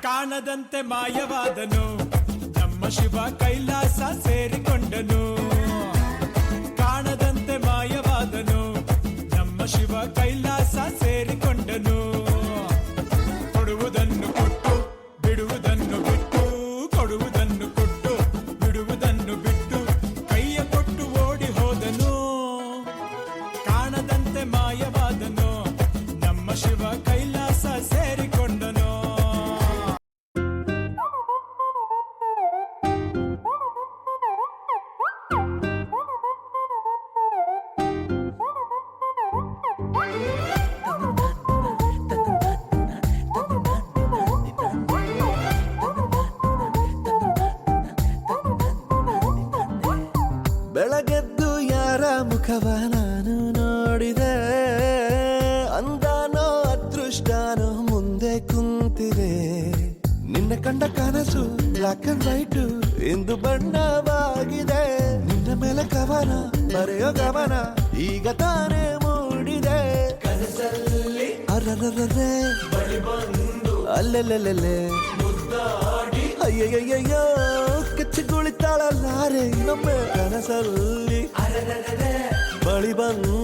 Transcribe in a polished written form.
ಕಾಣದಂತೆ ಮಾಯವಾದನು ನಮ್ಮ ಶಿವ ಕೈಲಾಸ ಸೇರಿಕೊಂಡನು. ಕಾಣದಂತೆ ಮಾಯವಾದನು ನಮ್ಮ ಶಿವ ಕೈಲಾಸ ಸೇರಿಕೊಂಡನು. ಕೊಡುವುದನ್ನು ಕೊಟ್ಟು ಬಿಡುವುದನ್ನು ಬಿಟ್ಟು, ಕೊಡುವುದನ್ನು ಕೊಟ್ಟು ಬಿಡುವುದನ್ನು ಬಿಟ್ಟು, ಕೈಯ ಕೊಟ್ಟು ಓಡಿ ಹೋದನು. ಕಾಣದಂತೆ ಮಾಯವಾದನು ನಮ್ಮ ಶಿವ ಕೈಲಾಸ ಸೇರಿಕೊಂಡನು. ಬೆಳಗೆದ್ದು ಯಾರ ಮುಖವ ನಾನು ನೋಡಿದೆ, ಅಂದಾನೋ ಅದೃಷ್ಟನೋ ಮುಂದೆ ಕುಂತಿದೆ. ನಿನ್ನ ಕಂಡ ಕನಸು ಬ್ಲಾಕ್ ಅಂಡ್ ವೈಟ್ ಇಂದು ಬಣ್ಣವಾಗಿದೆ. ನಿನ್ನ ಮೇಲೆ ಕವನ ಬರೆಯೋ ಗಮನ ಈಗ ತಾನೇ ಮೂಡಿದೆ. ಕನಸಲ್ಲಿ ಅರರರರೆ ಅಲ್ಲೆಲ್ಲೆಲ್ಲೆ ಅಯ್ಯಯ್ಯಯ್ಯೋ ಕಚ್ಚಿಗುಳಿತಾಳಲ್ಲಾರೆ ಇನ್ನೊಮ್ಮೆ ಕನಸಲ್ಲಿ ಬಳಿ ಬಂದು